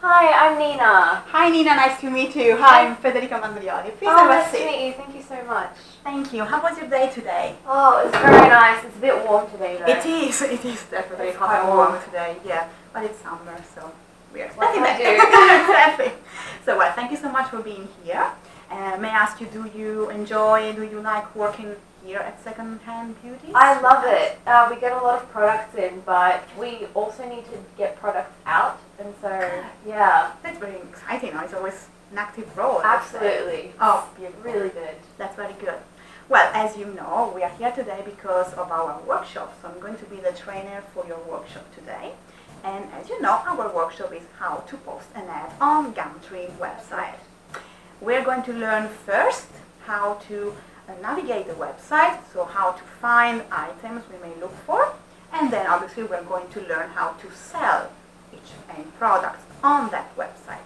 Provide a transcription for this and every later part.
Hi, I'm Nina. Hi Nina, nice to meet you. Hi, I'm Federica Mandrioli. Please have a nice seat. to meet you. Thank you so much. Thank you. How was your day today? Oh, it's very nice. It's a bit warm today, though. It is definitely It's hot quite and warm. warm today, yeah. But it's summer, so we're What expecting can I that. Exactly. So, well, thank you so much for being here. May I ask you, do you like working here at Second Hand Beauties? I love it. We get a lot of products in, but we also need to get products out, and so, yeah. That's very exciting. It's always an active role. I would say. Absolutely. Oh, beautiful. Really good. That's very good. Well, as you know, we are here today because of our workshop. So I'm going to be the trainer for your workshop today. And as you know, our workshop is how to post an ad on Gumtree website. We're going to learn first how to navigate the website, so how to find items we may look for. And then obviously we're going to learn how to sell each and products on that website.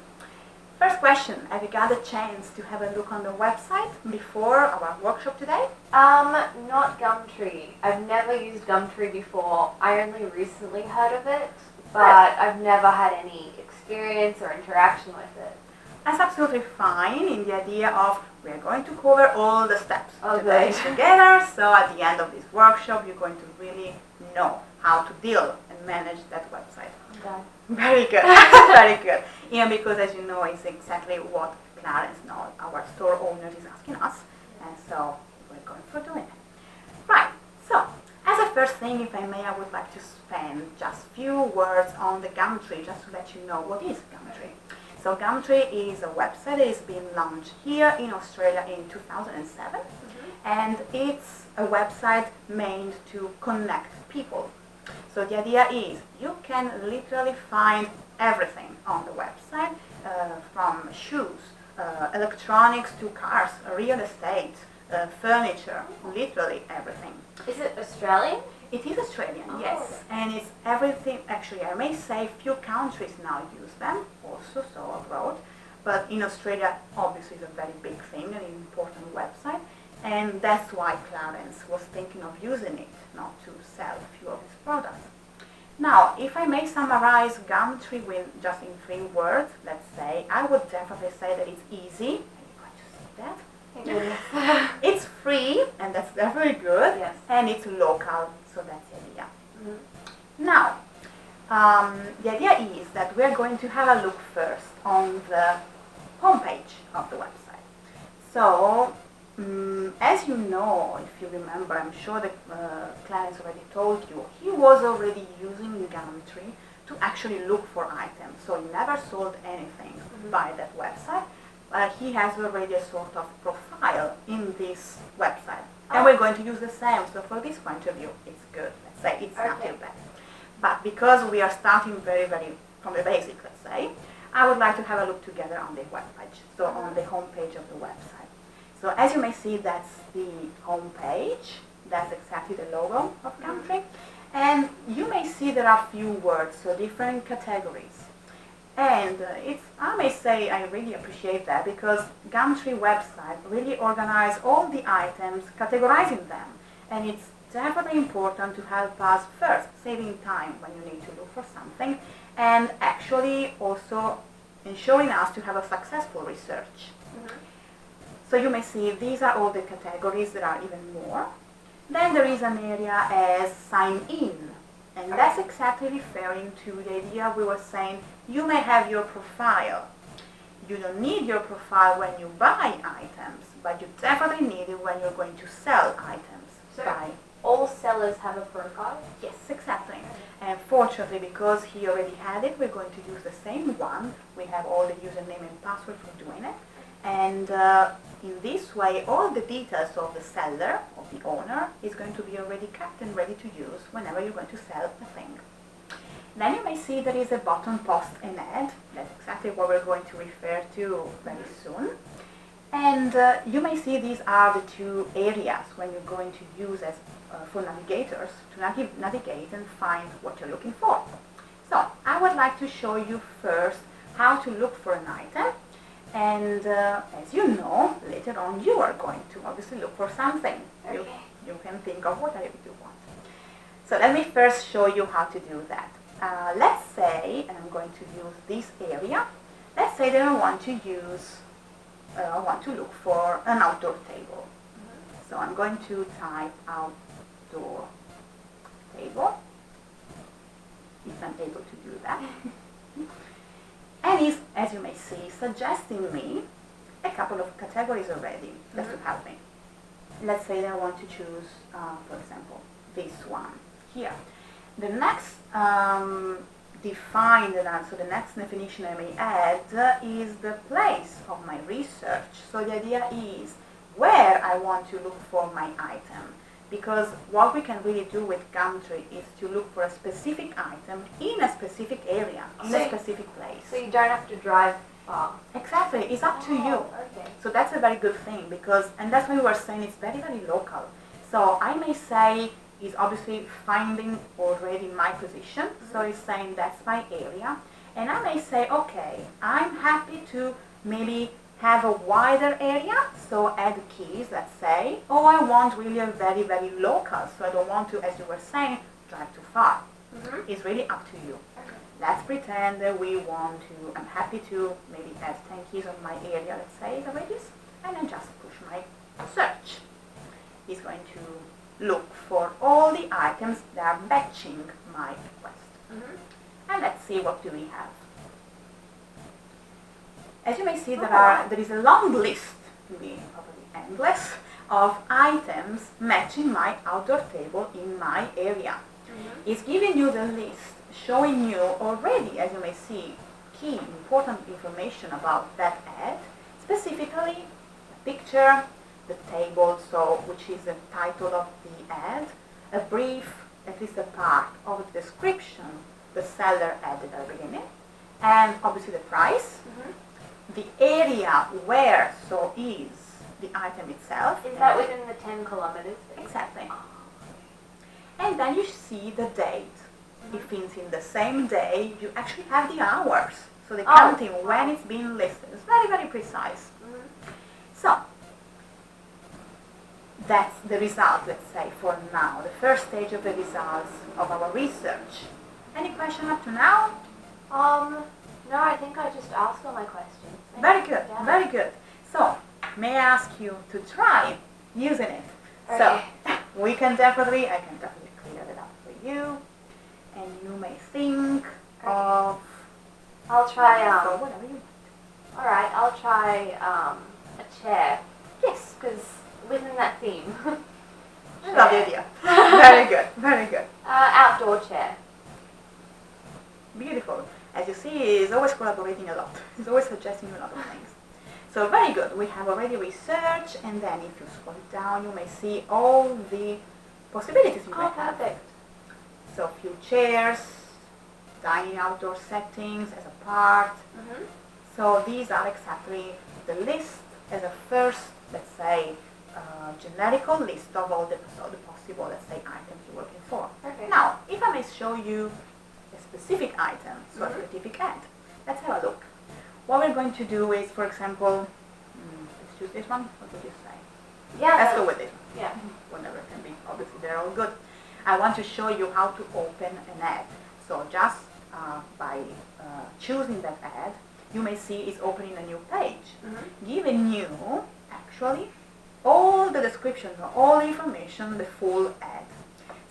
First question, have you got a chance to have a look on the website before our workshop today? Not Gumtree. I've never used Gumtree before. I only recently heard of it, but I've never had any experience or interaction with it. That's absolutely fine in the idea of we're going to cover all the steps Okay. together, so at the end of this workshop you're going to really know how to deal and manage that website. Okay. Very good, very good. Yeah, because as you know, it's exactly what Clarence, our store owner, is asking us, and so we're going for doing it. Right, so as a first thing, if I may, I would like to spend just a few words on the Gumtree, just to let you know what is Gumtree. So Gumtree is a website that is being launched here in Australia in 2007, and it's a website meant to connect people. So the idea is you can literally find everything on the website, from shoes, electronics to cars, real estate, furniture, literally everything. Is it Australian? It is Australian, Oh. yes, and it's everything. Actually, I may say few countries now use them, also so abroad, but in Australia, obviously, it's a very big thing, an important website, and that's why Clarence was thinking of using it, not to sell a few of his products. Now, if I may summarize Gumtree with just in 3 words, let's say, I would definitely say that it's easy. Are you going to see that? Thank goodness. It's free, and that's very good, Yes. and it's local, so that's the idea. Mm-hmm. Now, the idea is that we're going to have a look first on the homepage of the website. So, as you know, if you remember, I'm sure that Clarence already told you, he was already using Gumtree to actually look for items. So he never sold anything by that website. He has already a sort of profile in this website. And we're going to use the same. So for this point of view, it's good. Let's say it's not too bad. But because we are starting very, very from the basic, let's say, I would like to have a look together on the webpage, so on the homepage of the website. So as you may see, that's the homepage. That's exactly the logo of Gumtree. And you may see there are few words, so different categories. And I may say I really appreciate that because Gumtree website really organize all the items, categorizing them. And it's definitely important to help us first, saving time when you need to look for something, and actually also ensuring us to have a successful research. So you may see these are all the categories. There are even more. Then there is an area as sign in. And that's exactly referring to the idea we were saying, you may have your profile. You don't need your profile when you buy items, but you definitely need it when you're going to sell items. So all sellers have a profile? Yes, exactly. And fortunately, because he already had it, we're going to use the same one. We have all the username and password for doing it. And in this way, all the details of the seller, of the owner, is going to be already kept and ready to use whenever you're going to sell a thing. Then you may see there is a button post an ad. That's exactly what we're going to refer to very soon. And you may see these are the 2 areas when you're going to use as for navigators to navigate and find what you're looking for. So I would like to show you first how to look for an item. And as you know, later on you are going to obviously look for something. Okay. You can think of whatever you want. So let me first show you how to do that. let's say, and I'm going to use this area, let's say that I want to look for an outdoor table. So I'm going to type outdoor table, if I'm able to do that. And it's, as you may see, suggesting me a couple of categories already, just to help me. Let's say that I want to choose, for example, this one here. The next the next definition I may add is the place of my research. So the idea is where I want to look for my item. Because what we can really do with Gumtree is to look for a specific item in a specific area, in a specific place. So you don't have to drive far. Exactly, it's up to you. Okay. So that's a very good thing because, and that's why we were saying it's very, very local. So I may say is obviously finding already my position. So it's saying that's my area. And I may say, okay, I'm happy to maybe have a wider area, so add keys, let's say, or I want really a very, very local, so I don't want to, as you were saying, drive too far. It's really up to you. Okay. Let's pretend that we want to, I'm happy to maybe add 10 keys on my area, let's say, the radius, and then just push my search. It's going to look for all the items that are matching my request. And let's see what do we have. As you may see, there is a long list, to be probably endless, of items matching my outdoor table in my area. It's giving you the list, showing you already, as you may see, key important information about that ad, specifically the picture, the table, so which is the title of the ad, a brief, at least a part of the description the seller added at the beginning, and obviously the price. The area where so is the item itself. Is that within the 10 kilometers? Exactly. And then you see the date. If it's in the same day, you actually have the hours. So the counting when it's being listed. It's very, very precise. So that's the result, let's say, for now. The first stage of the results of our research. Any question up to now? No, I think I just asked all my questions. Very good, Yeah. very good. So, may I ask you to try using it? Okay. So, I can definitely clear it up for you. And you may think of... I'll try, so whatever you want. alright, I'll try, a chair. Yes. Because within that theme. I love the idea. Very good, very good. Outdoor chair. Beautiful. As you see, he's always collaborating a lot. He's always suggesting a lot of things. So very good. We have already researched, and then if you scroll down, you may see all the possibilities you may have. Perfect. So a few chairs, dining outdoor settings as a part. So these are exactly the list as a first, let's say, generical list of all the possible, let's say, items you're looking for. Okay. Now, if I may show you a specific item, so a specific ad, let's have a look. What we're going to do is, for example, let's choose this one. What would you say? Yeah. Let's go with it. Yeah. Whatever it can be. Obviously, they're all good. I want to show you how to open an ad. So just by choosing that ad, you may see it's opening a new page, giving you actually all the descriptions, all the information, the full ad.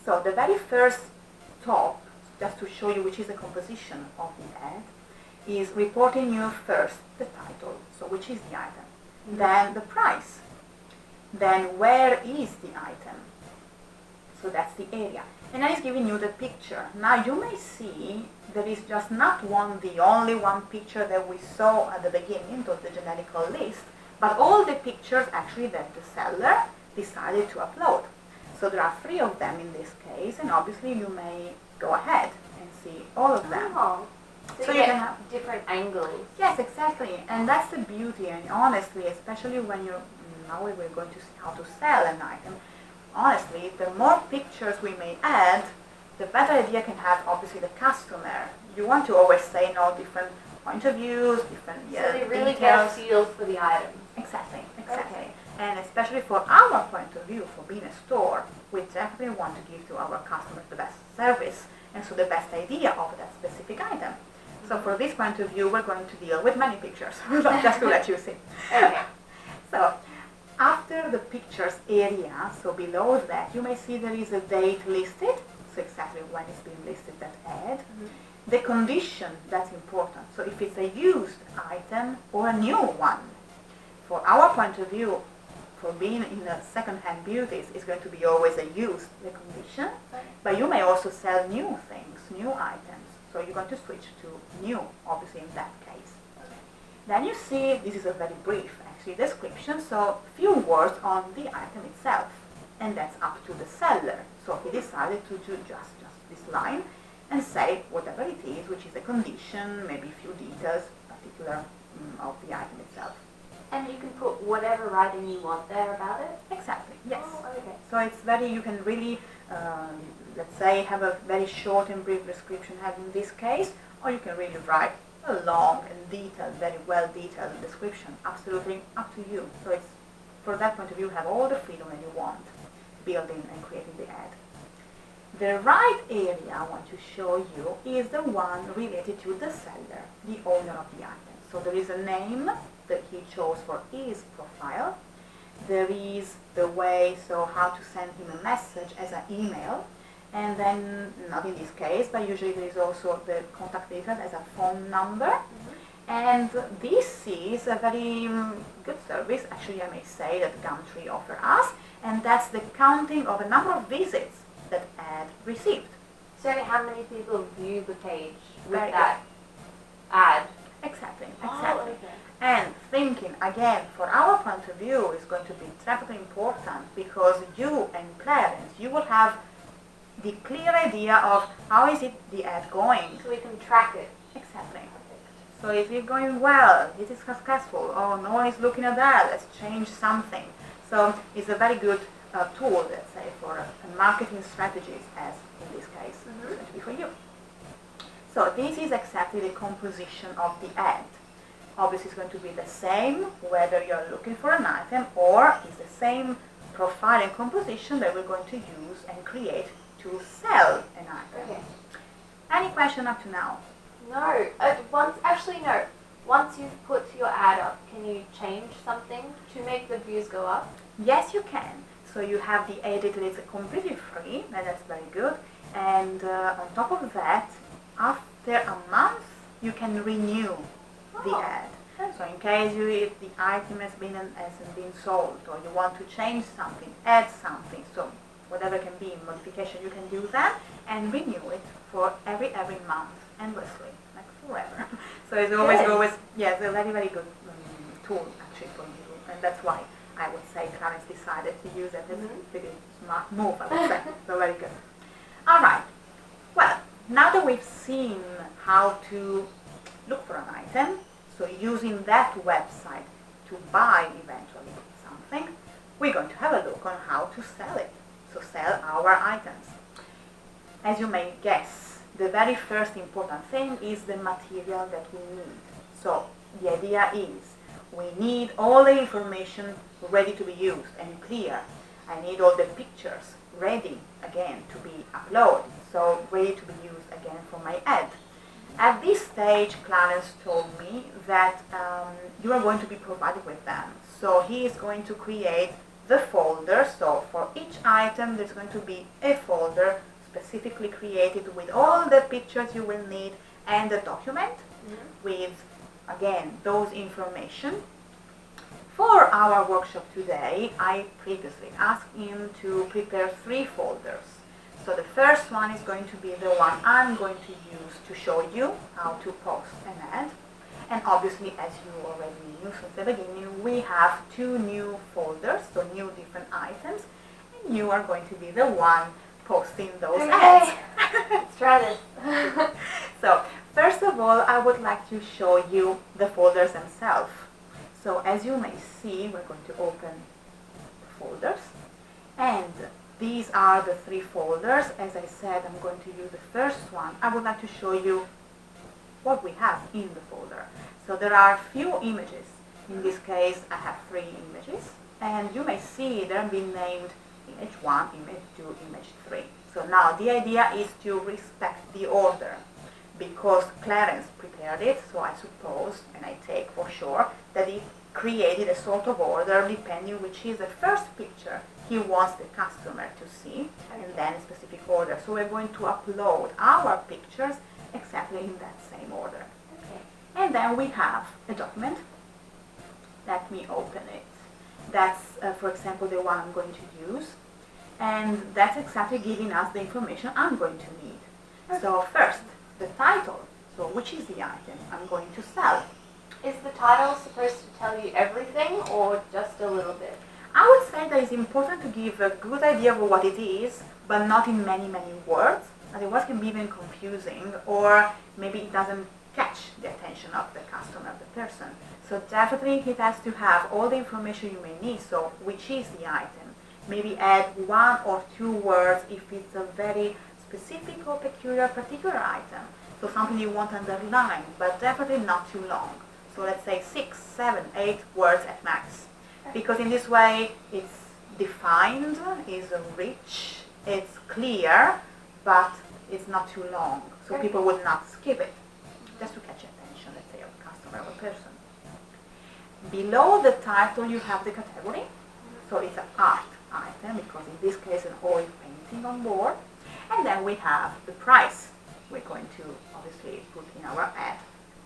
So the very first top, just to show you which is the composition of the ad, is reporting you first the title, so which is the item, then the price, then where is the item, so that's the area, and then it's giving you the picture. Now you may see there is just not the only one picture that we saw at the beginning of the generical list, but all the pictures actually that the seller decided to upload. So there are 3 of them in this case, and obviously you may go ahead and see all of them. Oh. So you can get have different angles. Yes, exactly, and that's the beauty. And honestly, especially when now we're going to see how to sell an item. Honestly, the more pictures we may add, the better idea can have obviously the customer. You want to always say different point of views, different So they really details. get a feel for the item. Exactly, exactly. Okay. And especially for our point of view, for being a store, we definitely want to give to our customers the best service. and so the best idea of that specific item. So for this point of view, we're going to deal with many pictures, just to let you see. Okay. So after the pictures area, so below that, you may see there is a date listed, so exactly when it's been listed, that ad. The condition, that's important. So if it's a used item or a new one. For our point of view, for being in a second-hand beauties, it's going to be always a used, the condition. But you may also sell new things, new items. So you're going to switch to new, obviously, in that case. Then you see, this is a very brief, actually, description. So few words on the item itself. And that's up to the seller. So he decided to do just this line and say whatever it is, which is a condition, maybe a few details, particular of the item itself. And you can put whatever writing you want there about it? Exactly, yes. Oh, okay. So it's very, you can really, let's say, have a very short and brief description as in this case, or you can really write a long and detailed, very well detailed description. Absolutely up to you. So it's, for that point of view, you have all the freedom that you want, building and creating the ad. The right area I want to show you is the one related to the seller, the owner of the item. So there is a name that he chose for his profile. There is the way, so how to send him a message as an email. And then, not in this case, but usually there is also the contact details as a phone number. And this is a very good service, actually I may say, that Gumtree offers us. And that's the counting of a number of visits that ad received. So how many people view the page with Very that ad? Exactly, Oh, exactly. okay. And thinking, again, for our point of view is going to be terribly important because you and Clarence, you will have the clear idea of how is it the ad going. So we can track it. Exactly. So is it going well? Is it successful? Oh, no one is looking at that. Let's change something. So it's a very good tool, let's say, for marketing strategies, as in this case, it's going to be for you. So this is exactly the composition of the ad. Obviously, it's going to be the same whether you're looking for an item or it's the same profile and composition that we're going to use and create to sell an item. Okay. Any question up to now? No. No. Once you've put your ad up, can you change something to make the views go up? Yes, you can. So you have the editor, it's completely free, and that's very good. And on top of that, after a month, you can renew the ad. So in case if the item hasn't been sold, or you want to change something, add something, so whatever can be modification, you can do that and renew it for every month, endlessly, like forever. So it's always, yes, a very, very good tool actually for you, and that's why I would say Clarence decided to use it as a pretty smart move, I would say. So very good. All right. Well, now that we've seen how to look for an item, so using that website to buy eventually something, we're going to have a look on how to sell it. So sell our items. As you may guess, the very first important thing is the material that we need. So the idea is we need all the information ready to be used and clear. I need all the pictures ready again to be uploaded, so ready to be used again for my ad. At this stage, Clarence told me that you are going to be provided with them. So he is going to create the folder. So for each item, there's going to be a folder specifically created with all the pictures you will need and a document with, again, those information. For our workshop today, I previously asked him to prepare 3 folders. So the first one is going to be the one I'm going to use to show you how to post an ad. And obviously, as you already knew since the beginning, we have 2 new folders, so new different items. And you are going to be the one posting those ads. Let's try this. So, first of all, I would like to show you the folders themselves. So, as you may see, we're going to open the folders. And these are the 3 folders. As I said, I'm going to use the first one. I would like to show you what we have in the folder. So there are few images. In this case, I have 3 images. And you may see they're being named image 1, image 2, image 3. So now the idea is to respect the order, because Clarence prepared it, so I suppose, and I take for sure, that he created a sort of order depending which is the first picture he wants the customer to see, and then a specific order. So we're going to upload our pictures exactly in that same order. Okay. And then we have a document. Let me open it. That's, for example, the one I'm going to use. And that's exactly giving us the information I'm going to need. So first, the title. So which is the item I'm going to sell? Is the title supposed to tell you everything or just a little bit? I would say that it's important to give a good idea of what it is, but not in many, many words. Otherwise it can be even confusing, or maybe it doesn't catch the attention of the customer, the person. So definitely it has to have all the information you may need. So which is the item? Maybe add 1 or 2 words if it's a very specific or peculiar particular item. So something you want to underline, but definitely not too long. So let's say 6, 7, 8 words at max. Because in this way it's defined, it's rich, it's clear, but it's not too long. So people would not skip it, just to catch attention, let's say, of the customer or person. Below the title you have the category. So it's an art item, because in this case an oil painting on board. And then we have the price we're going to obviously put in our ad,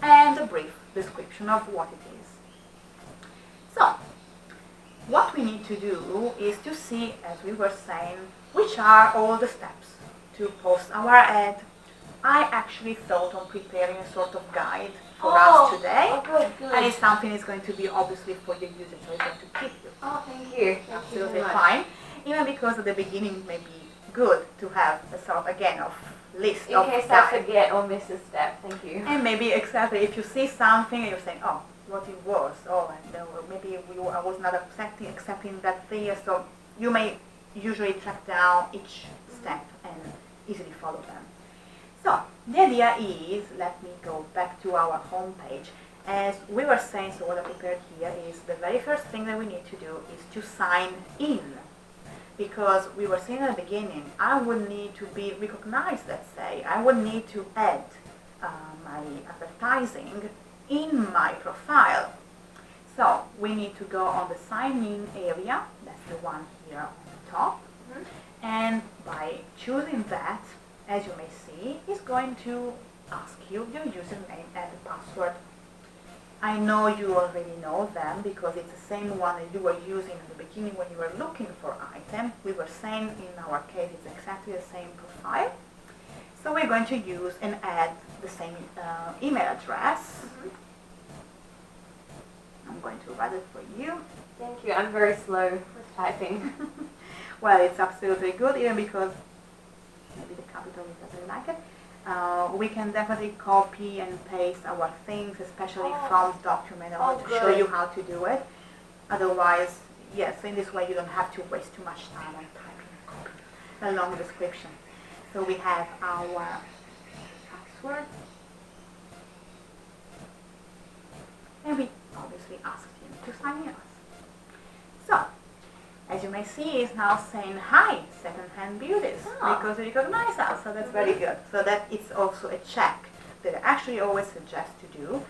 and a brief description of what it is. So, what we need to do is to see, as we were saying, which are all the steps to post our ad. I actually thought on preparing a sort of guide for us today. Oh, good. And it's something that's going to be obviously for your users, so it's going to keep you. Oh, thank you. Absolutely fine. Even because at the beginning it may be good to have a sort of, again, of list In of case guides. I forget or miss a step, thank you. And maybe exactly if you see something and you're saying, oh, what it was, oh, and maybe I was not accepting that thing, so you may usually track down each step and easily follow them. So the idea is, let me go back to our home page. As we were saying, so what I prepared here is the very first thing that we need to do is to sign in. Because we were saying at the beginning, I would need to be recognized, let's say. I would need to add my advertising in my profile. So we need to go on the sign in area, that's the one here on the top. And by choosing that, as you may see, it's going to ask you your username and the password. I know you already know them because it's the same one that you were using at the beginning when you were looking for item. We were saying in our case it's exactly the same profile. So we're going to use and add the same email address. I'm going to write it for you. Thank you. I'm very slow with typing. Well, it's absolutely good, even because maybe the capital doesn't like it. We can definitely copy and paste our things, especially from the document. I want to show you how to do it. Otherwise, yes, in this way you don't have to waste too much time on typing and copying a long description. So we have our password. And we obviously asked him to sign in us. So, as you may see, it's now saying, hi, Secondhand Beauties, because they recognize us, so that's very good. So that it's also a check that I actually always suggest to do,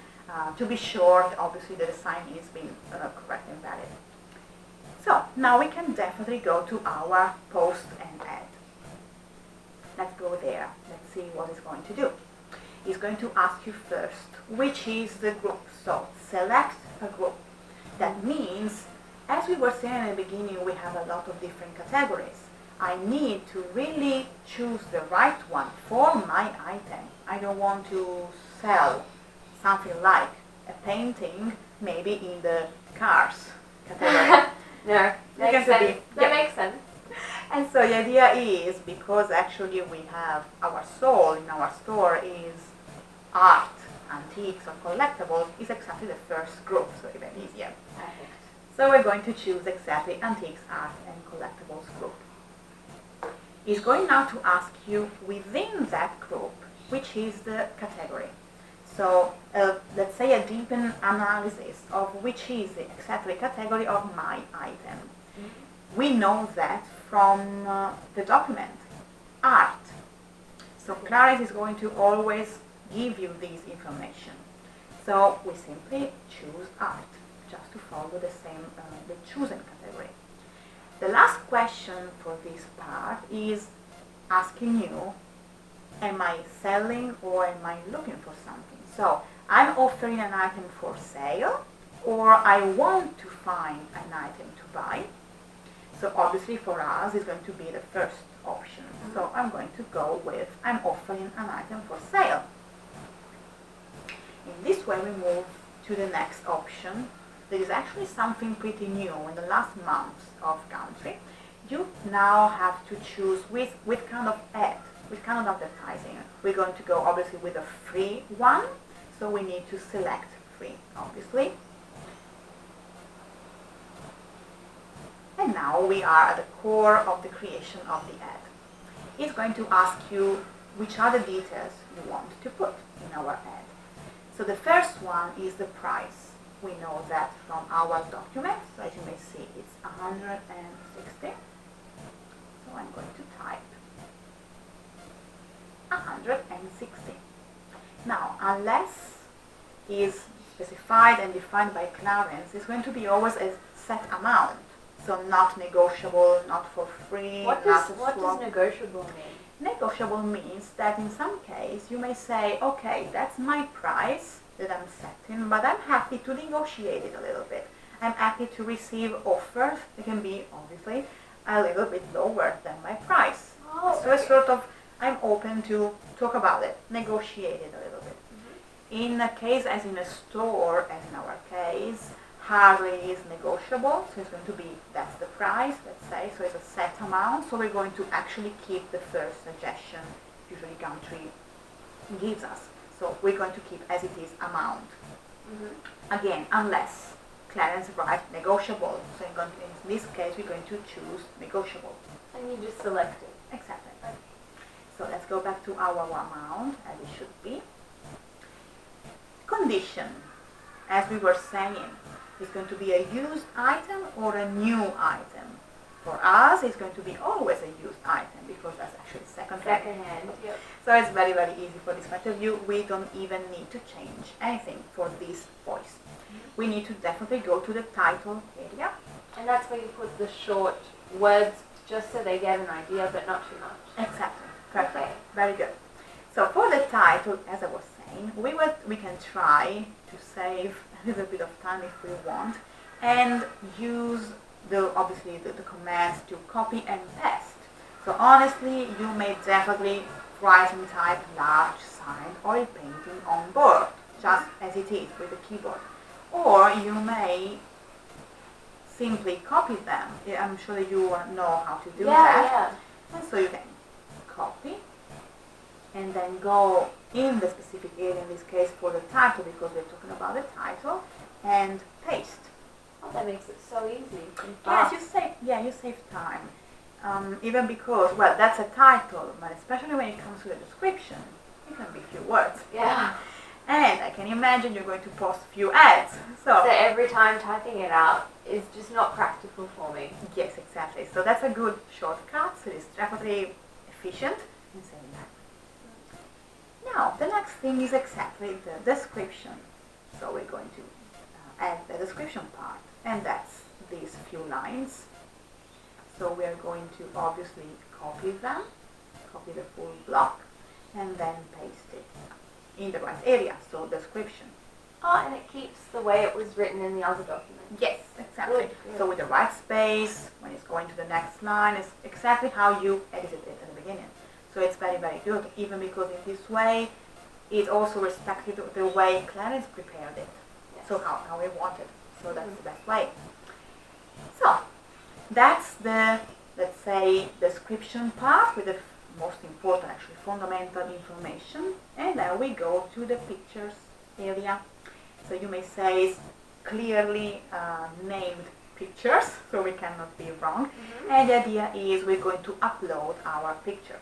to be sure, that obviously, that the sign is being correct and valid. So, now we can definitely go to our post and ad. Let's go there. Let's see what it's going to do. It's going to ask you first, which is the group. So, select a group. That means, as we were saying in the beginning, we have a lot of different categories. I need to really choose the right one for my item. I don't want to sell something like a painting, maybe in the cars category. No, makes sense. That makes sense. And so the idea is, because actually we have our soul in our store is art, antiques or collectibles, is exactly the first group, so even easier. Perfect. So we're going to choose exactly antiques, art and collectibles group. It's going now to ask you within that group, which is the category. So let's say a deepened analysis of which is the exactly category of my item. We know that from the document. art. So Clarence is going to always give you this information. So we simply choose art, just to follow the same, the chosen category. The last question for this part is asking you, am I selling or am I looking for something? So I'm offering an item for sale, or I want to find an item to buy. So obviously for us it's going to be the first option. So I'm going to go with I'm offering an item for sale. In this way we move to the next option. There is actually something pretty new in the last months of Gumtree. You now have to choose with kind of ad, with kind of advertising. We're going to go obviously with a free one, so we need to select free, obviously. And now we are at the core of the creation of the ad. It's going to ask you which are the details you want to put in our ad. So the first one is the price. We know that from our document, so as you may see, it's 160. So I'm going to type 160. Now, unless is specified and defined by Clarence, it's going to be always a set amount. So not negotiable, not for free, What does negotiable mean? Negotiable means that in some case you may say, okay, that's my price that I'm setting, but I'm happy to negotiate it a little bit. I'm happy to receive offers that can be obviously a little bit lower than my price. Oh, So it's sort of, I'm open to talk about it, negotiate it a little bit. In a case as in a store, as in our case, hardly is negotiable, so it's going to be, that's the price, let's say, so it's a set amount, so we're going to actually keep the first suggestion, usually Gumtree gives us. So we're going to keep as it is amount. Again, unless Clarence writes negotiable, so in this case we're going to choose negotiable. And you just select it. Exactly. So let's go back to our amount, as it should be. Condition, as we were saying, is going to be a used item or a new item. For us, it's going to be always a used item because that's actually Second-hand. Yep. So it's very, very easy for this point of view. We don't even need to change anything for this voice. We need to definitely go to the title area. And that's where you put the short words just so they get an idea, but not too much. Exactly. Perfect. Okay. Very good. So for the title, as I was saying, we can try to save a little bit of time if we want and use obviously the commands to copy and paste. So honestly, you may definitely write and type large sign oil painting on board, just as it is with the keyboard. Or you may simply copy them. I'm sure that you know how to do that. Yeah. And so you can copy and then go in the specific area, in this case for the title, because we're talking about the title, and paste. Oh, that makes it so easy. Yes, you save time. Even because, well, that's a title, but especially when it comes to the description, it can be few words. Yeah. And I can imagine you're going to post few ads. So every time typing it out is just not practical for me. Yes, exactly. So that's a good shortcut. So it's definitely efficient in saving time. Now, the next thing is exactly the description. So we're going to add the description part, and that's these few lines. So we are going to obviously copy them, copy the full block, and then paste it in the right area, so description. Oh, and it keeps the way it was written in the other document. Yes, exactly. Good. So with the right space, when it's going to the next line, it's exactly how you edited it at the beginning. So it's very, very good, even because in this way, it also respected the way Clarence prepared it. Yes. So how we wanted. So that's the best way. So that's the, let's say, description part with the most important, actually, fundamental information. And then we go to the pictures area. So you may say it's clearly named pictures, so we cannot be wrong. And the idea is we're going to upload our pictures.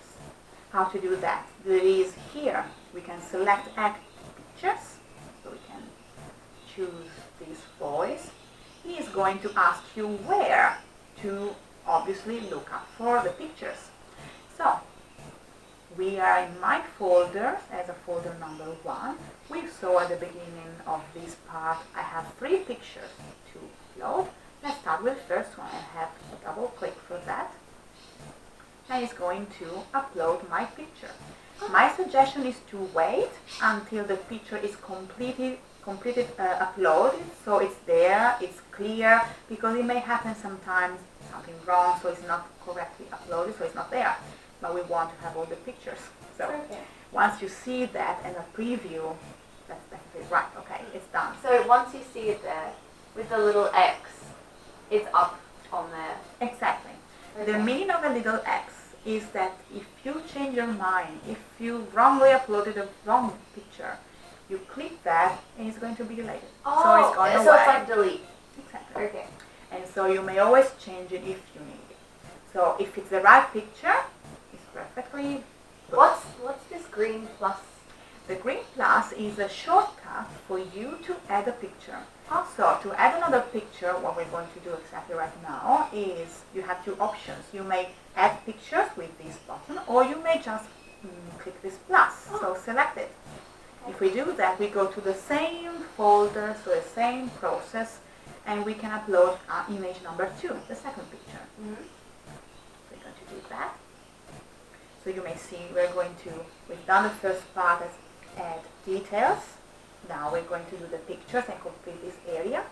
How to do that? There is here, we can select add pictures, so we can choose this voice. He is going to ask you where to obviously look up for the pictures. So We are in My Folders as a folder number 1. We saw at the beginning of this part I have 3 pictures to load. Let's start with the first one. I have a double click for that. And it's going to upload my picture. My suggestion is to wait until the picture is completed uploaded, so it's there, it's clear, because it may happen sometimes something wrong, so it's not correctly uploaded, so it's not there. But we want to have all the pictures. So once you see that and a preview, that's definitely right. Okay, it's done. So once you see it there with the little X, it's up on there. Exactly. Okay. The meaning of a little X is that if you change your mind, if you wrongly uploaded a wrong picture, you click that and it's going to be deleted. Oh, so it's going away. So it's like delete. Exactly. Okay. And so you may always change it if you need it. So if it's the right picture, it's perfectly good. What's this green plus? The green plus is a shortcut for you to add a picture. Also, to add another picture, what we're going to do exactly right now is you have 2 options. You may add pictures with this button, or you may just click this plus, so select it. If we do that, we go to the same folder, so the same process, and we can upload image number 2, the second picture. We're going to do that. So you may see we've done the first part as add details. Now we're going to do the pictures and complete this area.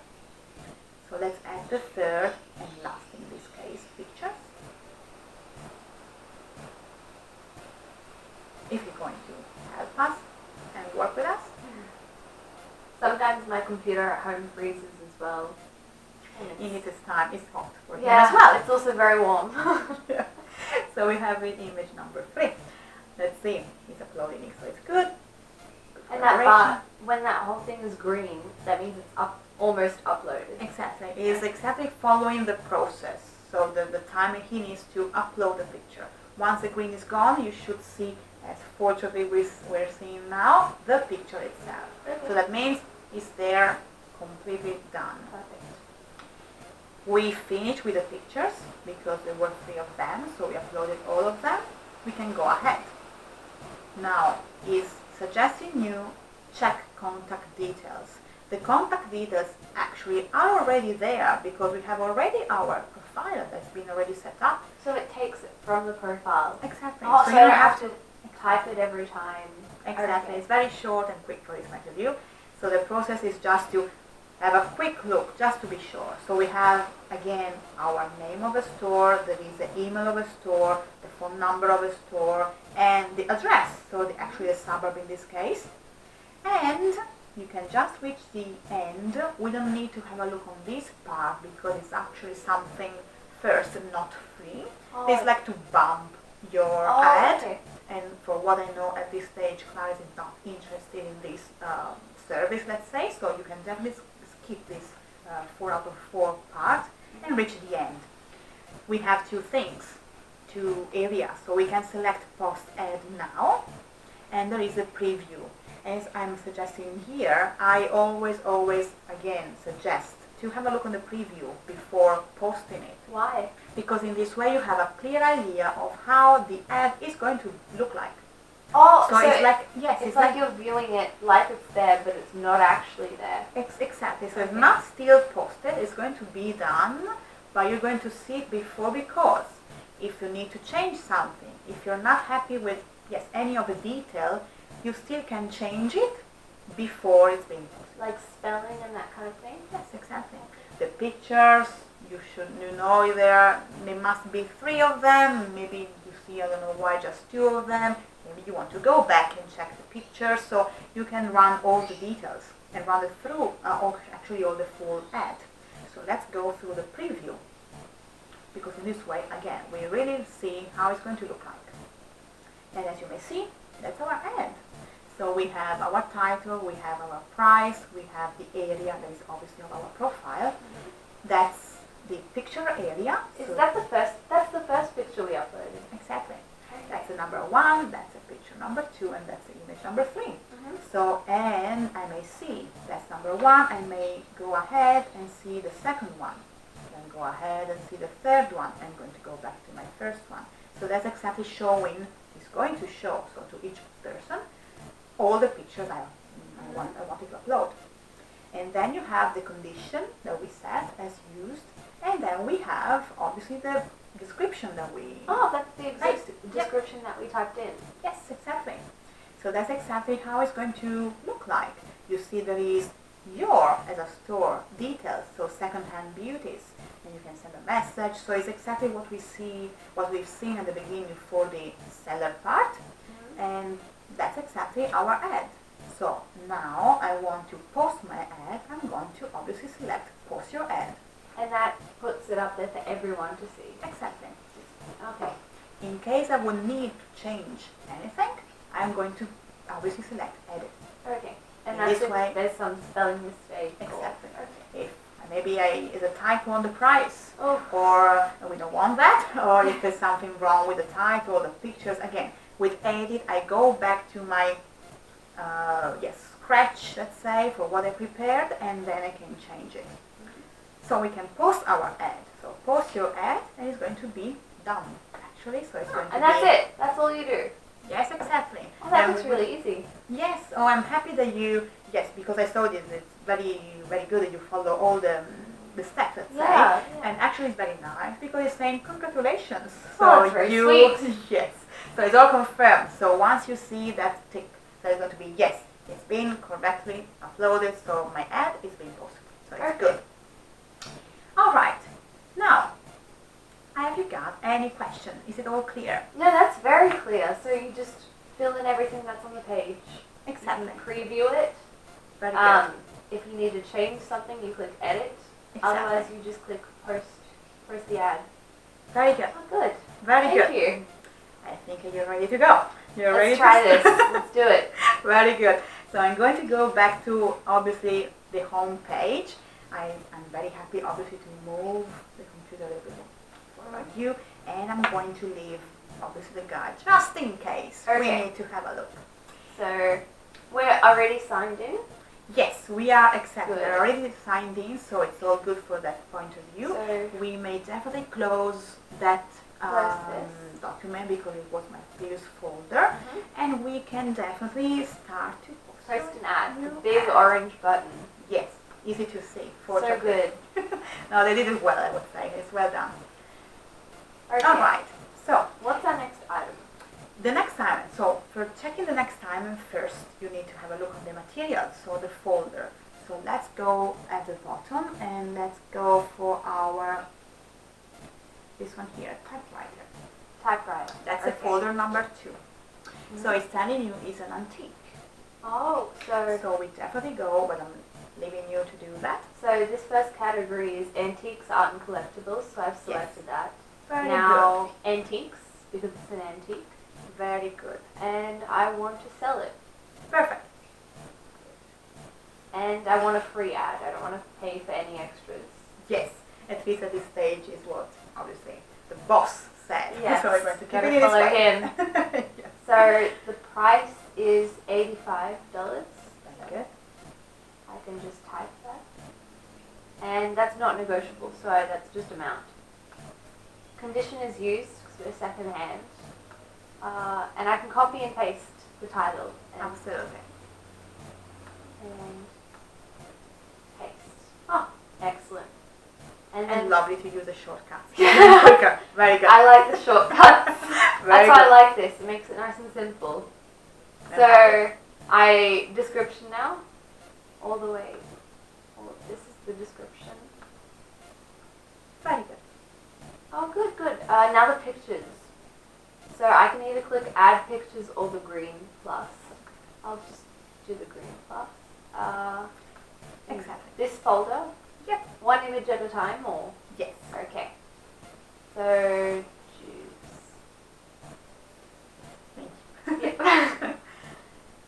So let's add the third and last, in this case, pictures. If you're going to help us and work with us. Sometimes my computer at home freezes as well. In its time, it's hot for you Yeah, as well. it's also very warm. So we have image number 3. Let's see, it's uploading it, so it's good. And that bar, when that whole thing is green, that means it's almost uploaded. Exactly. It is exactly following the process. So the time he needs to upload the picture. Once the green is gone, you should see, as fortunately we're seeing now, the picture itself. Okay. So that means it's there, completely done. Perfect. We finished with the pictures because there were 3 of them, so we uploaded all of them. We can go ahead. Now is suggesting you check contact details. The contact details actually are already there because we have already our profile that's been already set up. So it takes it from the profile. Exactly. Oh, so you I don't don't have to type it every time. Exactly. Okay. It's very short and quick for this point of view. So the process is just to have a quick look, just to be sure. So we have, again, our name of the store, there is the email of the store, the phone number of the store, and the address, so actually the suburb in this case. And you can just reach the end. We don't need to have a look on this part because it's actually something first and not free. Oh. It's like to bump your ad. Okay. And for what I know at this stage, Clarice is not interested in this service, let's say, so you can definitely skip this 4 out of 4 part and reach the end. We have 2 things, 2 areas, so we can select post ad now, and there is a preview. As I'm suggesting here, I always again suggest to have a look on the preview before posting it. Why? Because in this way you have a clear idea of how the ad is going to look like. Oh, So it's like, yes, it's like you're viewing it like it's there, but it's not actually there. Exactly. So it's not still posted. It's going to be done, but you're going to see it before, because if you need to change something, if you're not happy with any of the detail, you still can change it before it's being posted. Like spelling and that kind of thing? Yes, exactly. The pictures, you know there must be 3 of them. Maybe you see, I don't know why, just 2 of them. Maybe you want to go back and check the pictures, so you can run all the details and run it through, actually all the full ad. So let's go through the preview, because in this way, again, we really see how it's going to look like. And as you may see, that's our ad. So we have our title, we have our price, we have the area that is obviously of our profile. That's the picture area. Is that the first? That's the first picture we uploaded. Exactly. That's the number 1, that's the picture number 2, and that's the image number 3. So, and I may see that's number 1, I may go ahead and see the second one. Then go ahead and see the third one. I'm going to go back to my first one. So that's exactly showing this going to show, so to each person, all the pictures I wanted to upload. And then you have the condition that we set as used, and then we have obviously the description that we... Oh, that's the exact Yep. description that we typed in. Yes, exactly. So that's exactly how it's going to look like. You see there is your, as a store, details, so second-hand beauties, and you can send a message. So it's exactly what we've seen at the beginning for the seller part, and that's exactly our ad. So now I want to post my ad. I'm going to obviously select post your ad. And that puts it up there for everyone to see. Exactly. Okay. In case I would need to change anything, I'm going to obviously select edit. Okay. And In that's this if way- there's some spelling mistake. Exactly. Okay. If maybe is a typo on the price, Oh. or we don't want that, or if there's something wrong with the title or the pictures. Again, with edit, I go back to my scratch, let's say, for what I prepared, and then I can change it. So we can post our ad. So post your ad, and it's going to be done, actually. So it's going to And be... that's it. That's all you do. Yes, exactly. Oh, that And looks really easy. Yes. Oh, I'm happy that you... Yes, because I saw this. It's very, very good that you follow all the steps, let's say. Yeah. And actually it's very nice because it's saying congratulations. Oh, that's very sweet. Yes. So it's all confirmed. So once you see that tick, there's going to be yes, it's been correctly uploaded, so my ad is being posted. So it's Okay. good. All right. Now, have you got any question? Is it all clear? No, that's very clear. So you just fill in everything that's on the page. Exactly. You can preview it. Very good. If you need to change something, you click edit. Exactly. Otherwise, you just click post the ad. Very good. Oh, good. Very Thank good. you. I think you're ready to go. You're ready Let's try to this. Let's do it. Very good. So I'm going to go back to obviously the home page. I'm very happy obviously to move the computer a little bit for you, and I'm going to leave obviously the guide just in case we Okay. need to have a look. So we're already signed in. Yes, we are exactly. Good. We're already signed in, so it's all good for that point of view. So We may definitely close that Close this. document because it was my previous folder, and we can definitely start to post an ad. The new big ad. orange button. Yes, easy to see. So Fortunately. good. No, they did it well, I would say. It's well done. Okay. All right. So What's our next item? the next time. So for checking the next time, first you need to have a look at the materials, so the folder. So let's go at the bottom and let's go for our this one here, typewriter. Typewriter. That's Okay. a folder number 2. So it's telling you it's an antique. Oh, so So we definitely go, but I'm leaving you to do that. this first category is antiques, art, and collectibles. So I've selected that. Very Now antiques because it's an antique, good. Very good. and I want to sell it. Perfect. And I want a free ad. I don't want to pay for any extras. Yes, at least at this stage is what obviously the boss said. Yes, So we're going to keep gotta it in this follow way. him. Yes. So the price is $85. Very good. I can just type that. And that's not negotiable, so that's just amount. Condition is used because we're second hand. And I can copy and paste the title and Absolutely. paste. Oh, excellent. And then And lovely to use the shortcuts. Quicker. Very good. I like the shortcuts. Very That's why I good. like this. It makes it nice and simple. So, description now, all the way. This is the description. Very good. Oh, good, good. Now the pictures. So I can either click add pictures or the green plus. I'll just do the green plus. Exactly. This folder, Yep. one image at a time or? Yes. Okay. So, choose. Thank you. Yep.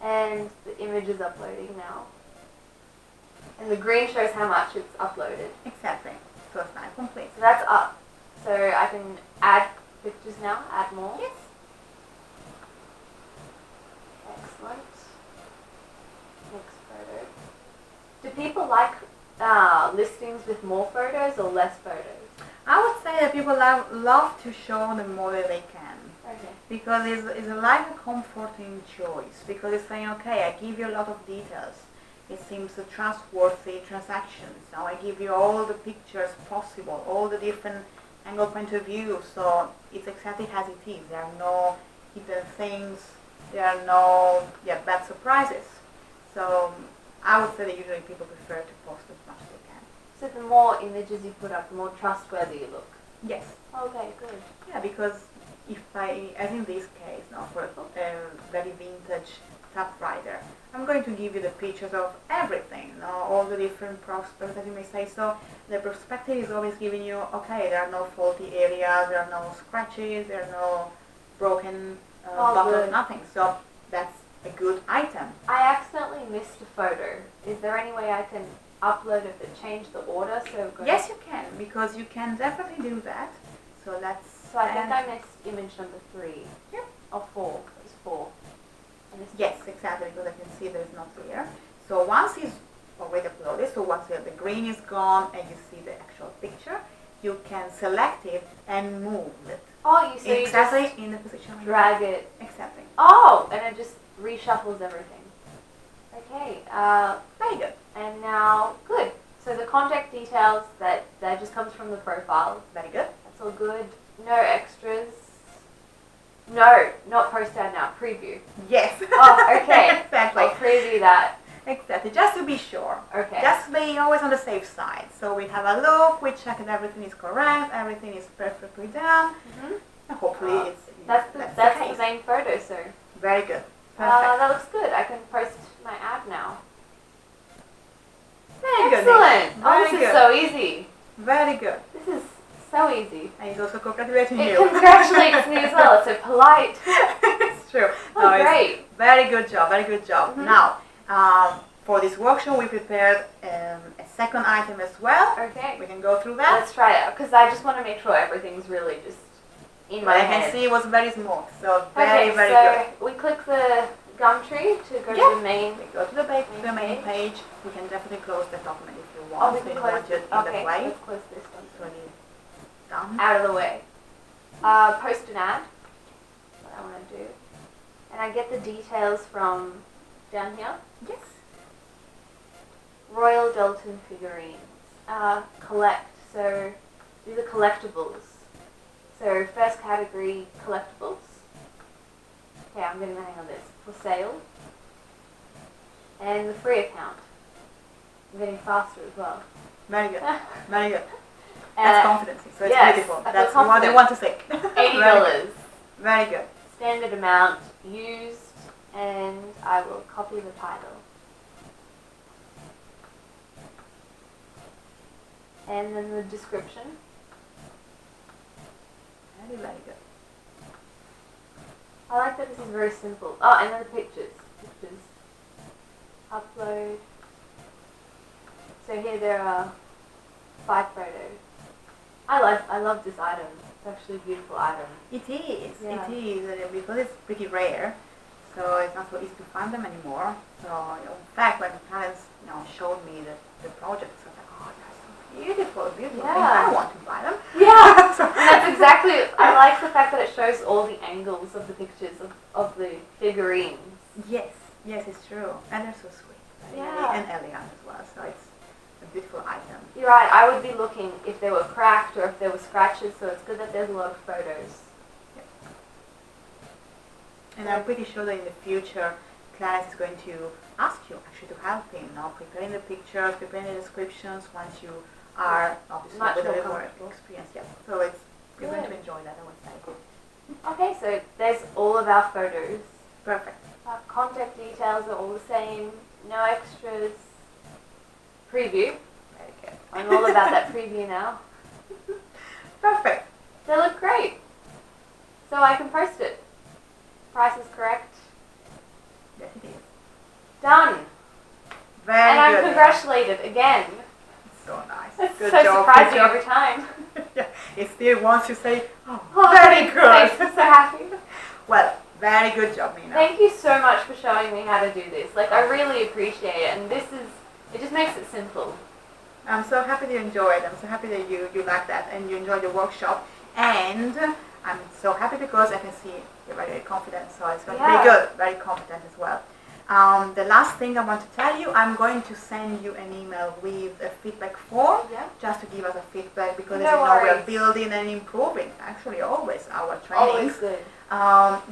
And the image is uploading now. And the green shows how much it's uploaded. Exactly. So it's now complete. So that's up. So I can add pictures now, add more. Yes. Excellent. Next photo. Do people like listings with more photos or less photos? I would say that people love to show the more that they can. Okay. because it's like a comforting choice, because it's saying, okay, I give you a lot of details. It seems a trustworthy transactions. Now I give you all the pictures possible, all the different angle point of view, so it's exactly as it is. There are no hidden things, there are no bad surprises. So I would say that usually people prefer to post as much as they can. So the more images you put up, the more trustworthy you look. Yes. Okay, good. Yeah, because if as in this case, now for a very vintage typewriter, I'm going to give you the pictures of everything, all the different prospects that you may say. So the perspective is always giving you, okay, there are no faulty areas, there are no scratches, there are no broken buttons, nothing. So that's a good item. I accidentally missed a photo. Is there any way I can upload it and change the order? Yes, you can, because you can definitely do that. So let's. So I think I missed image number 3. Yep. Or 4. It was 4. Yes, exactly, because I can see that it's not there. So once it's already uploaded, so once the green is gone and you see the actual picture, you can select it and move it. Oh, so exactly you just in the position. drag it. Exactly. Oh, and it just reshuffles everything. Okay. Very good. And now, good. So the contact details, that just comes from the profile. Very good. That's all good. No extras. No, not post ad now. Preview. Yes. Oh, okay. Exactly. I'll preview that. Exactly. Just to be sure. Okay. Just be always on the safe side. So we have a look, we check that everything is correct, everything is perfectly done. Mm-hmm. And hopefully that's the main photo, so. Very good. Perfect. That looks good. I can post my ad now. Very good. Excellent. Very This good. is so easy. Very good. This is so easy. And it's also congratulating It you. congratulates me as well. It's so polite. It's true. Oh, No, it's great. very good job. Very good job. Mm-hmm. Now, for this workshop, we prepared a second item as well. Okay. We can go through that. Let's try it out, because I just want to make sure everything's really just in my I head. can see it was very smooth. So very, Okay, very so good. we click the Gumtree to go Yeah. to the main. We go to the main page. page. We can definitely close the document if you Oh, want. we So can you close want it it. in Okay, that way. let's close this one. So it's done. Out of the way. Post an ad. What I want to do. And I get the details from down here. Yes. Royal Dalton figurines. Collect. So these are collectibles. So first category, collectibles. Okay, I'm getting the hang of this. For sale. And the free account. I'm getting faster as well. Very good. Very good. That's confidence. So it's yes, beautiful. I feel That's what they confident. want to say. $80. Very good. Standard amount used, and I will copy the title. And then the description. Very, very good. I like that this is very simple. Oh, and then the pictures. Pictures. Upload. So here there are 5 photos. I love this item. It's actually a beautiful item. It is. Yeah. It is because it's pretty rare. So it's not so easy to find them anymore. So in fact, when clients showed me the projects, I was like, oh, that's so beautiful, beautiful. Yeah. I want to buy them. Yeah, and that's exactly. I like the fact that it shows all the angles of the pictures of the figurines. Yes, yes, it's true, and they're so sweet. Yeah. And elegant as well. So it's a beautiful item. You're right. I would be looking if they were cracked or if there were scratches. So it's good that there's a lot of photos. And I'm pretty sure that in the future, Clarence is going to ask you actually to help him, preparing the pictures, preparing the descriptions once you are obviously Much with a more little more comfortable. experience. Yes. So you're going to Good. enjoy that, I would say. Okay, so there's all of our photos. Perfect. Our contact details are all the same. No extras. Preview. Very good. I'm all about that preview now. Perfect. They look great. So I can post it. Price is correct. Yes, it is. Done. Very And I'm good. congratulated again. So nice. It's Good so job. surprising Good job. every time. Yeah. It still wants to say, oh, Oh, very good. Thanks, I'm so happy. Well, very good job, Nina. Thank you so much for showing me how to do this. Like, I really appreciate it. And it just makes it simple. I'm so happy that you enjoyed. I'm so happy that you like that and you enjoyed the workshop. And I'm so happy because I can see you're very, very confident, so it's going to Yeah. be good, very confident as well. The last thing I want to tell you, I'm going to send you an email with a feedback form Yeah. just to give us a feedback because No as you know we're worries. building and improving actually always our Always trainings. good.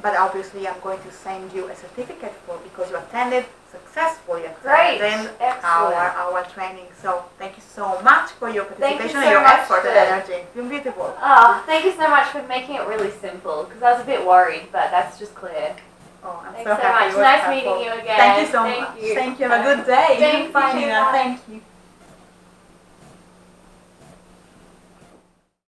But obviously I'm going to send you a certificate for because you attended successfully Great. attended Excellent. our training. So thank you so much for your Thank you participation so and your much effort and for- energy. It's been beautiful. Oh, thank you so much for making it really simple because I was a bit worried, but that's just clear. Oh, I'm Thanks so so happy much. it was Nice helpful. meeting you again. Thank you so Thank much. you. Thank you. Have a good day. Thanks, Bye, you too. Nina. Bye. Thank you.